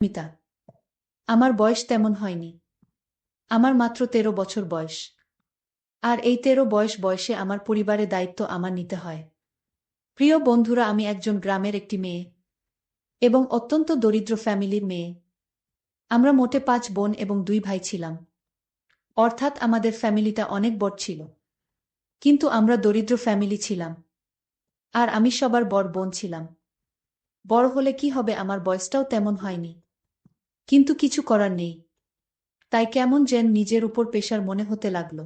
মিতা, আমার বয়স তেমন হয়নি। আমার মাত্র ১৩ বছর বয়স। আর এই ১৩ বয়সে আমার পরিবারের দায়িত্ব আমার নিতে হয়। প্রিয় বন্ধুরা, আমি একজন গ্রামের একটি মেয়ে এবং অত্যন্ত দরিদ্র ফ্যামিলির মেয়ে। আমরা মোটে ৫ বোন এবং ২ ভাই ছিলাম। অর্থাৎ আমাদের ফ্যামিলিটা অনেক বড় ছিল। কিন্তু আমরা দরিদ্র ফ্যামিলি ছিলাম। আর আমি সবার বড় বোন ছিলাম। বড় হলে কি হবে, আমার বয়সটাও তেমন হয়নি। কিন্তু কিছু করার নেই। তাই কেমন যেন নিজের উপর প্রেশার মনে হতে লাগল।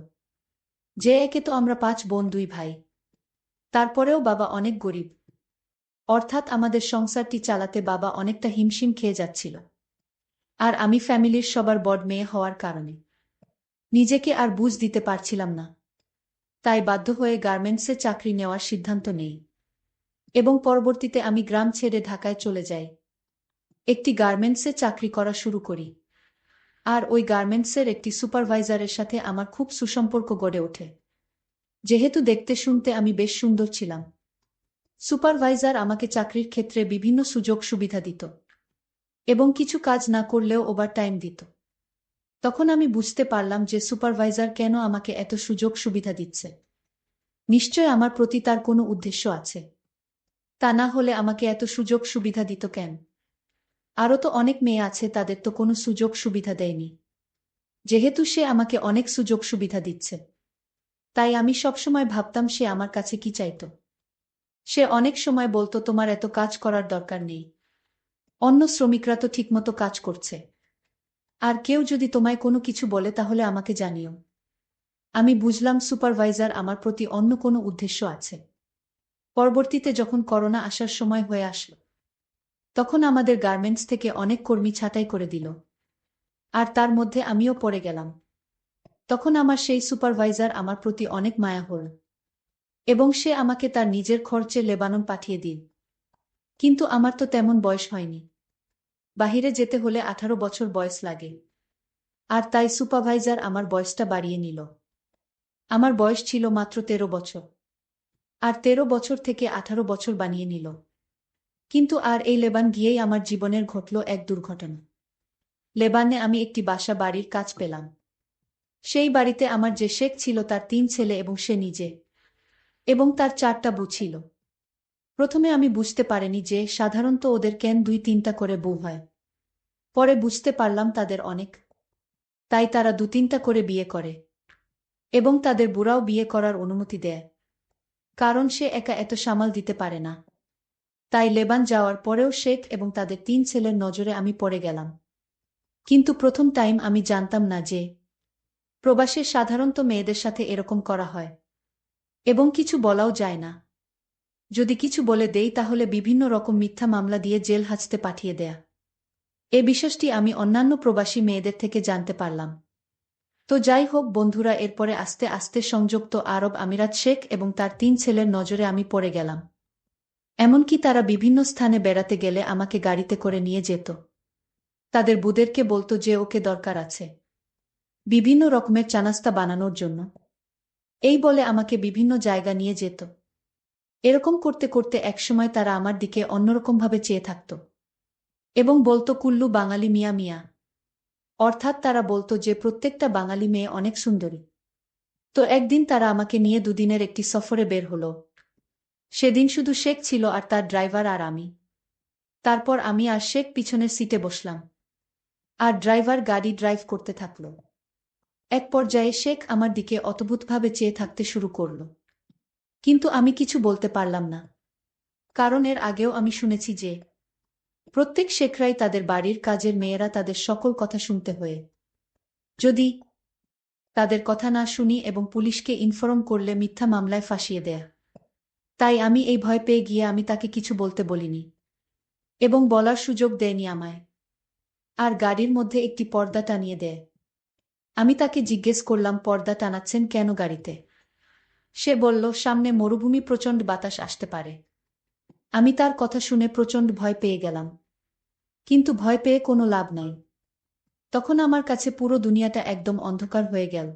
যে একে তো আমরা ৫ বোন ২ ভাই। তারপরেও বাবা অনেক গরিব। অর্থাৎ আমাদের সংসারটি চালাতে বাবা অনেকটা হিমশিম খেয়ে যাচ্ছিল। আর আমি ফ্যামিলির সবার বড় মেয়ে হওয়ার কারণে নিজেকে আর বুঝ দিতে পারছিলাম না। তাই বাধ্য হয়ে গার্মেন্টসে চাকরি নেওয়ার সিদ্ধান্ত নেই এবং পরবর্তীতে আমি গ্রাম ছেড়ে ঢাকায় চলে যাই। একটি গার্মেন্টসে চাকরি করা শুরু করি। আর ওই গার্মেন্টসের একটি সুপারভাইজারের সাথে আমার খুব সুসম্পর্ক গড়ে ওঠে। যেহেতু দেখতে শুনতে আমি বেশ সুন্দর ছিলাম, সুপারভাইজার আমাকে চাকরির ক্ষেত্রে বিভিন্ন সুযোগ সুবিধা দিত এবং কিছু কাজ না করলেও ওভারটাইম দিত। তখন আমি বুঝতে পারলাম যে সুপারভাইজার কেন আমাকে এত সুযোগ সুবিধা দিচ্ছে। নিশ্চয় আমার প্রতি তার কোনো উদ্দেশ্য আছে। তা না হলে আমাকে এত সুযোগ সুবিধা দিত কেন? আরও তো অনেক মেয়ে আছে, তাদের তো কোনো সুযোগ সুবিধা দেয়নি। যেহেতু সে আমাকে অনেক সুযোগ সুবিধা দিচ্ছে, তাই আমি সবসময় ভাবতাম সে আমার কাছে কি চাইত। সে অনেক সময় বলতো, তোমার এত কাজ করার দরকার নেই, অন্য শ্রমিকরা তো ঠিকমতো কাজ করছে। আর কেউ যদি তোমায় কোনো কিছু বলে তাহলে আমাকে জানিও। আমি বুঝলাম সুপারভাইজার আমার প্রতি অন্য কোনো উদ্দেশ্য আছে। পরবর্তীতে যখন করোনা আসার সময় হয়ে আসলো, তখন আমাদের গার্মেন্টস থেকে অনেক কর্মী ছাঁটাই করে দিল। আর তার মধ্যে আমিও পড়ে গেলাম। তখন আমার সেই সুপারভাইজার আমার প্রতি অনেক মায়া হল এবং সে আমাকে তার নিজের খরচে লেবানন পাঠিয়ে দিল। কিন্তু আমার তো তেমন বয়স হয়নি। বাহিরে যেতে হলে ১৮ বছর বয়স লাগে। আর তাই সুপারভাইজার আমার বয়সটা বাড়িয়ে নিল। আমার বয়স ছিল মাত্র ১৩ বছর। আর ১৩ বছর থেকে ১৮ বছর বানিয়ে নিল। কিন্তু আর এই লেবান গিয়েই আমার জীবনের ঘটল এক দুর্ঘটনা। লেবানে আমি একটি বাসা বাড়ির কাজ পেলাম। সেই বাড়িতে আমার যে শেখ ছিল তার ৩ ছেলে এবং সে নিজে, এবং তার ৪টা বউ ছিল। প্রথমে আমি বুঝতে পারিনি যে সাধারণত ওদের কেন ২-৩টা করে বউ হয়। পরে বুঝতে পারলাম তাদের অনেক। তাই তারা ২-৩টা করে বিয়ে করে এবং তাদের বুড়াও বিয়ে করার অনুমতি দেয়। কারণ সে একা এত সামাল দিতে পারে না। তাই লেবান যাওয়ার পরেও শেখ এবং তাদের ৩ ছেলের নজরে আমি পড়ে গেলাম। কিন্তু প্রথম টাইম আমি জানতাম না যে প্রবাসে সাধারণত মেয়েদের সাথে এরকম করা হয় এবং কিছু বলাও যায় না। যদি কিছু বলে দেই তাহলে বিভিন্ন রকম মিথ্যা মামলা দিয়ে জেল হাজতে পাঠিয়ে দেয়া। এ বিষয়টি আমি অন্যান্য প্রবাসী মেয়েদের থেকে জানতে পারলাম। তো যাই হোক বন্ধুরা, এরপরে আস্তে আস্তে সংযুক্ত আরব আমিরাত শেখ এবং তার ৩ ছেলের নজরে আমি পড়ে গেলাম। এমনকি তারা বিভিন্ন স্থানে বেড়াতে গেলে আমাকে গাড়িতে করে নিয়ে যেত। তাদের বুদেরকে বলতো যে ওকে দরকার আছে বিভিন্ন রকমের চানাস্তা বানানোর জন্য। এই বলে আমাকে বিভিন্ন জায়গা নিয়ে যেত। এরকম করতে করতে একসময় তারা আমার দিকে অন্যরকমভাবে চেয়ে থাকত এবং বলতো, কুল্লু বাঙালি মিয়া মিয়া। অর্থাৎ তারা বলতো যে প্রত্যেকটা বাঙালি মেয়ে অনেক সুন্দরী। তো একদিন তারা আমাকে নিয়ে দুদিনের একটি সফরে বের হলো। সেদিন শুধু শেখ ছিল আর তার ড্রাইভার আর আমি। তারপর আমি আর শেখ পিছনের সিটে বসলাম আর ড্রাইভার গাড়ি ড্রাইভ করতে থাকলো। এক পর্যায়ে শেখ আমার দিকে অদ্ভুতভাবে চেয়ে থাকতে শুরু করল। কিন্তু আমি কিছু বলতে পারলাম না। কারণ এর আগেও আমি শুনেছি যে প্রত্যেক শেখরাই তাদের বাড়ির কাজের মেয়েরা তাদের সকল কথা শুনতে হয়ে যদি তাদের কথা না শুনি এবং পুলিশকে ইনফর্ম করলে মিথ্যা মামলায় ফাঁসিয়ে দেয়। তাই আমি এই ভয় পেয়ে গিয়ে আমি তাকে কিছু বলতে বলিনি এবং বলার সুযোগ দেয়নি আমায়। আর গাড়ির মধ্যে একটি পর্দা টানিয়ে দেয়। আমি তাকে জিজ্ঞেস করলাম, পর্দা টানাচ্ছেন কেন গাড়িতে? সে বলল, সামনে মরুভূমি, প্রচণ্ড বাতাস আসতে পারে। আমি তার কথা শুনে প্রচণ্ড ভয় পেয়ে গেলাম। কিন্তু ভয় পেয়ে কোনো লাভ নাই। তখন আমার কাছে পুরো দুনিয়াটা একদম অন্ধকার হয়ে গেল।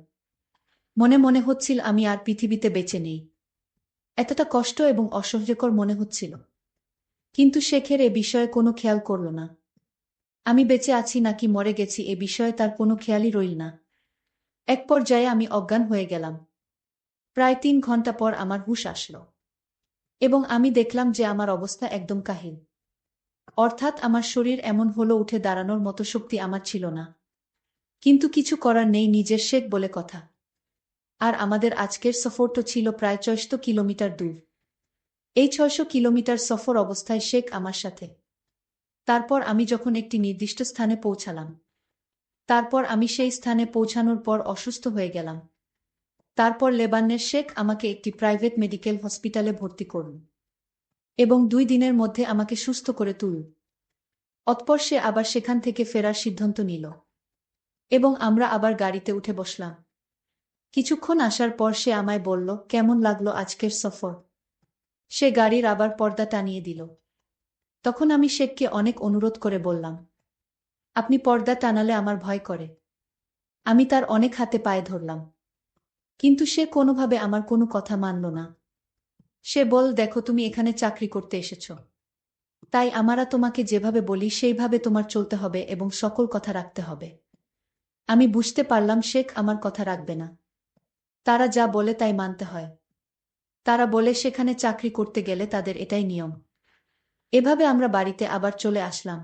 মনে মনে হচ্ছিল আমি আর পৃথিবীতে বেঁচে নেই। এতটা কষ্ট এবং অসহ্যকর মনে হচ্ছিল। কিন্তু শেখের এ বিষয়ে কোনো খেয়াল করল না। আমি বেঁচে আছি নাকি মরে গেছি এ বিষয়ে তার কোনো খেয়ালই রইল না। এক পর্যায়ে আমি অজ্ঞান হয়ে গেলাম। প্রায় 3 ঘন্টা পর আমার হুঁশ আসল। এবং আমি দেখলাম যে আমার অবস্থা একদম কাহিল। অর্থাৎ আমার শরীর এমন হলো উঠে দাঁড়ানোর মতো শক্তি আমার ছিল না। কিন্তু কিছু করার নেই, নিজের শেখ বলে কথা। আর আমাদের আজকের সফরটা ছিল প্রায় ৬০০ কিলোমিটার দূর। এই ৬০০ কিলোমিটার সফর অবস্থায় শেখ আমার সাথে। তারপর আমি যখন একটি নির্দিষ্ট স্থানে পৌঁছালাম, তারপর আমি সেই স্থানে পৌঁছানোর পর অসুস্থ হয়ে গেলাম। তারপর লেবাননের শেখ আমাকে একটি প্রাইভেট মেডিকেল হসপিটালে ভর্তি করল এবং 2 দিনের মধ্যে আমাকে সুস্থ করে তুলল। অতঃপর সে আবার সেখান থেকে ফেরার সিদ্ধান্ত নিল এবং আমরা আবার গাড়িতে উঠে বসলাম। কিছুক্ষণ আসার পর সে আমায় বলল, কেমন লাগলো আজকের সফর? সে গাড়ির আবার পর্দা টানিয়ে দিল। তখন আমি শেখকে অনেক অনুরোধ করে বললাম, আপনি পর্দা টানালে আমার ভয় করে। আমি তার অনেক হাতে পায়ে ধরলাম, কিন্তু সে কোনোভাবে আমার কোনো কথা মানল না। সে বল, দেখো তুমি এখানে চাকরি করতে এসেছ, তাই আমরা তোমাকে যেভাবে বলি সেইভাবে তোমার চলতে হবে এবং সকল কথা রাখতে হবে। আমি বুঝতে পারলাম শেখ আমার কথা রাখবে না। তারা যা বলে তাই মানতে হয়। তারা বলে সেখানে চাকরি করতে গেলে তাদের এটাই নিয়ম। এভাবে আমরা বাড়িতে আবার চলে আসলাম।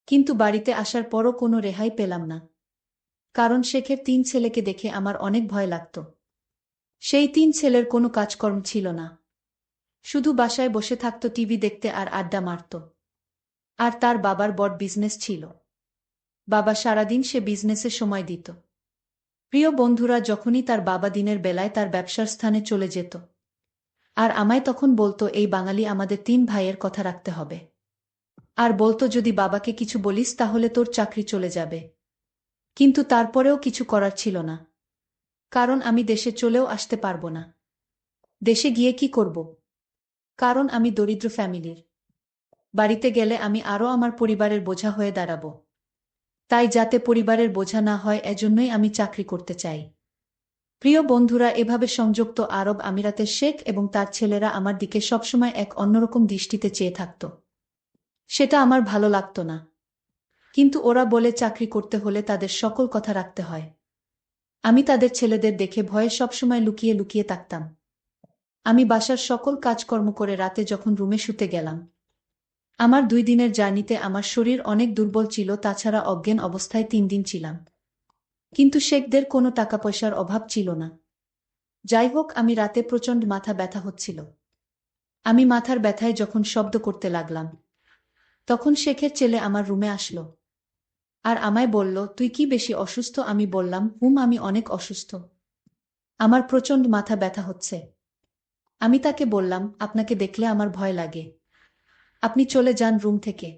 কিন্তু বাড়িতে আসার পরও কোনো রেহাই পেলাম না, কারণ শেখের 3 ছেলেকে দেখে আমার অনেক ভয় লাগত। সেই 3 ছেলের কোনো কাজকর্ম ছিল না, শুধু বাসায় বসে থাকত, টিভি দেখতে আর আড্ডা মারত। আর তার বাবার বড় বিজনেস ছিল। বাবা সারাদিন সে বিজনেসে সময় দিত। প্রিয় বন্ধুরা, যখনই তার বাবা দিনের বেলায় তার ব্যবসার স্থানে চলে যেত, আর আমায় তখন বলতো, এই বাঙালি আমাদের 3 ভাইয়ের কথা রাখতে হবে। আর বলতো, যদি বাবাকে কিছু বলিস তাহলে তোর চাকরি চলে যাবে। কিন্তু তারপরেও কিছু করার ছিল না, কারণ আমি দেশে চলেও আসতে পারবো না। দেশে গিয়ে কি করব? কারণ আমি দরিদ্র ফ্যামিলির। বাড়িতে গেলে আমি আরও আমার পরিবারের বোঝা হয়ে দাঁড়াবো। তাই যাতে পরিবারের বোঝা না হয় এজন্যই আমি চাকরি করতে চাই। প্রিয় বন্ধুরা, এভাবে সংযুক্ত আরব আমিরাতের শেখ এবং তার ছেলেরা আমার দিকে সবসময় এক অন্যরকম দৃষ্টিতে চেয়ে থাকত। সেটা আমার ভালো লাগতো না। কিন্তু ওরা বলে চাকরি করতে হলে তাদের সকল কথা রাখতে হয়। আমি তাদের ছেলেদের দেখে ভয়ে সবসময় লুকিয়ে লুকিয়ে তাকতাম। আমি বাসার সকল কাজকর্ম করে রাতে যখন রুমে শুতে গেলাম, আমার 2 দিনের জার্নিতে আমার শরীর অনেক দুর্বল ছিল, তাছাড়া অজ্ঞান অবস্থায় 3 দিন ছিলাম। কিন্তু শেখদের কোনো টাকা পয়সার অভাব ছিল না। যাই হোক, আমি রাতে প্রচণ্ড মাথা ব্যথা হচ্ছিল। আমি মাথার ব্যথায় যখন শব্দ করতে লাগলাম, তখন শেখের ছেলে আমার রুমে আসলো আর আমায় বলল, তুই কি বেশি অসুস্থ? আমি বললাম, আমি অনেক অসুস্থ। আমার প্রচণ্ড মাথা ব্যথা হচ্ছে। আমি তাকে বললাম, আপনাকে দেখলে আমার ভয় লাগে। আপনি চলে যান রুম থেকে।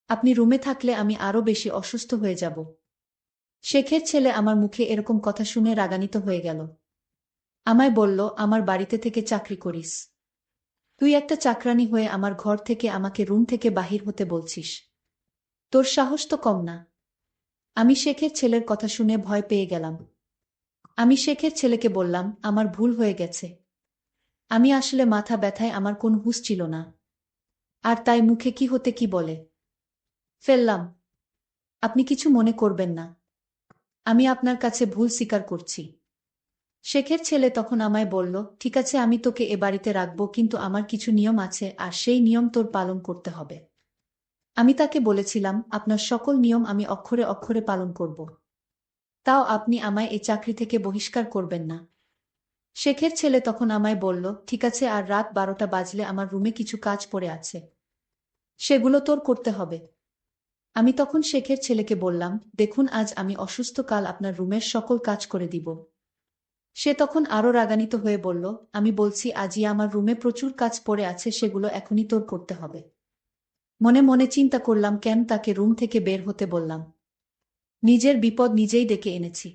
আপনি রুমে থাকলে আমি আরও বেশি অসুস্থ হয়ে যাব। শেখের ছেলে আমার মুখে এরকম কথা শুনে রাগান্বিত হয়ে গেল। আমায় বলল, আমার বাড়িতে থেকে চাকরি করিস? তুই একটা চাকরানী হয়ে আমার ঘর থেকে আমাকে রুম থেকে বাহির হতে বলছিস? তোর সাহস তো কম না। আমি শেখের ছেলের কথা শুনে ভয় পেয়ে গেলাম। আমি শেখের ছেলেকে বললাম, আমার ভুল হয়ে গেছে। আমি আসলে মাথা ব্যথায় আমার কোনো হুঁশ ছিল না, আর তাই মুখে কি হতে কি বলে ফেললাম। আপনি কিছু মনে করবেন না, আমি আপনার কাছে ভুল স্বীকার করছি। শেখের ছেলে তখন আমায় বলল, ঠিক আছে, আমি তোকে এ বাড়িতে রাখবো, কিন্তু আমার কিছু নিয়ম আছে আর সেই নিয়ম তোর পালন করতে হবে। আমি তাকে বলেছিলাম, আপনার সকল নিয়ম আমি অক্ষরে অক্ষরে পালন করব। তাও আপনি আমায় এই চাকরি থেকে বহিষ্কার করবেন না। শেখের ছেলে তখন আমায় বলল, ঠিক আছে, আর রাত 12টা বাজলে আমার রুমে কিছু কাজ পড়ে আছে, সেগুলো তোর করতে হবে। আমি তখন শেখের ছেলেকে বললাম, দেখুন, আজ আমি অসুস্থ, কাল আপনার রুমের সকল কাজ করে দিব। সে তখন আরও রাগান্বিত হয়ে বলল, আমি বলছি, আজই আমার রুমে প্রচুর কাজ পড়ে আছে, সেগুলো এখনই তোর করতে হবে। মনে মনে চিন্তা করলাম, কেন তাকে রুম থেকে বের হতে বললাম? নিজের বিপদ নিজেই ডেকে এনেছি।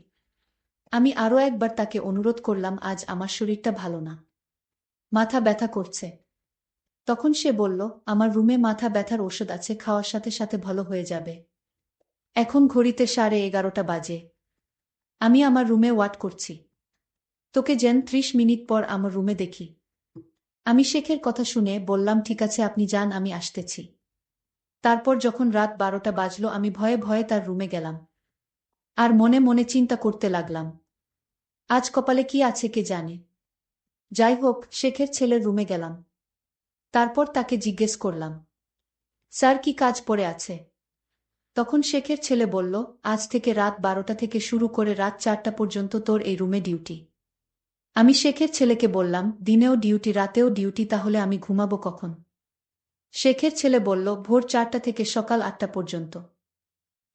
আমি আরও একবার তাকে অনুরোধ করলাম, আজ আমার শরীরটা ভালো না, মাথা ব্যথা করছে। তখন সে বলল, আমার রুমে মাথা ব্যথার ওষুধ আছে, খাওয়ার সাথে সাথে ভালো হয়ে যাবে। এখন ঘড়িতে 11:30 বাজে। আমি আমার রুমে ওয়াট করছি। তোকে যেন 30 মিনিট পর আমার রুমে দেখি। আমি শেখের কথা শুনে বললাম, ঠিক আছে, আপনি যান, আমি আসতেছি। তারপর যখন রাত 12টা বাজল আমি ভয়ে ভয়ে তার রুমে গেলাম। আর মনে মনে চিন্তা করতে লাগলাম, আজ কপালে কি আছে কে জানে। যাই হোক, শেখের ছেলের রুমে গেলাম। তারপর তাকে জিজ্ঞেস করলাম, স্যার কি কাজ পড়ে আছে? তখন শেখের ছেলে বলল, আজ থেকে রাত 12টা থেকে শুরু করে রাত 4টা পর্যন্ত তোর এই রুমে ডিউটি। আমি শেখের ছেলেকে বললাম, দিনেও ডিউটি রাতেও ডিউটি, তাহলে আমি ঘুমাবো কখন? শেখের ছেলে বলল, ভোর 4টা থেকে সকাল 8টা পর্যন্ত।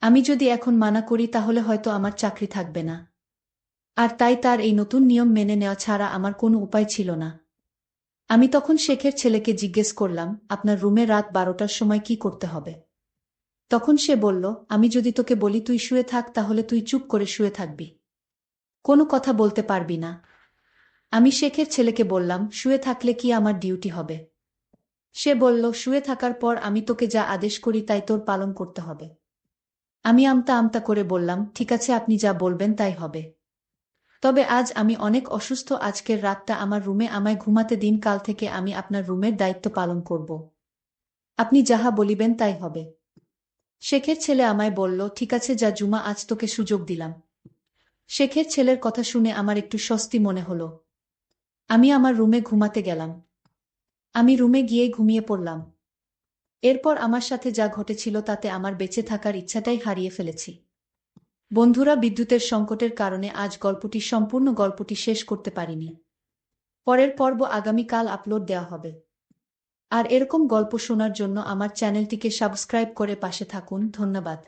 আমি যদি এখন মানা করি তাহলে হয়তো আমার চাকরি থাকবে না। আর তাই তার এই নতুন নিয়ম মেনে নেওয়া ছাড়া আমার কোনো উপায় ছিল না। আমি তখন শেখের ছেলেকে জিজ্ঞেস করলাম, আপনার রুমে রাত 12টার সময় কি করতে হবে? তখন সে বলল, আমি যদি তোকে বলি তুই শুয়ে থাক তাহলে তুই চুপ করে শুয়ে থাকবি, কোনো কথা বলতে পারবি না। আমি শেখের ছেলেকে বললাম, শুয়ে থাকলে কি আমার ডিউটি হবে? সে বলল, শুয়ে থাকার পর আমি তোকে যা আদেশ করি তাই তোর পালন করতে হবে। আমি আমতা আমতা করে বললাম, ঠিক আছে, আপনি যা বলবেন তাই হবে। তবে আজ আমি অনেক অসুস্থ, আজকের রাতটা আমার রুমে আমায় ঘুমাতে দিন, কাল থেকে আমি আপনার রুমের দায়িত্ব পালন করব। আপনি যাহা বলিবেন তাই হবে। শেখের ছেলে আমায় বলল, ঠিক আছে যা জুমা, আজ তোকে সুযোগ দিলাম। শেখের ছেলের কথা শুনে আমার একটু স্বস্তি মনে হলো। আমি আমার রুমে ঘুমাতে গেলাম। আমি রুমে গিয়ে ঘুমিয়ে পড়লাম। এরপর আমার সাথে যা ঘটেছিল তাতে আমার বেঁচে থাকার ইচ্ছাটাই হারিয়ে ফেলেছি। বন্ধুরা, বিদ্যুতের সংকটের কারণে আজ সম্পূর্ণ গল্পটি শেষ করতে পারিনি। পরের পর্ব আগামীকাল আপলোড দেওয়া হবে। আর এরকম গল্প শোনার জন্য আমার চ্যানেলটিকে সাবস্ক্রাইব করে পাশে থাকুন। ধন্যবাদ।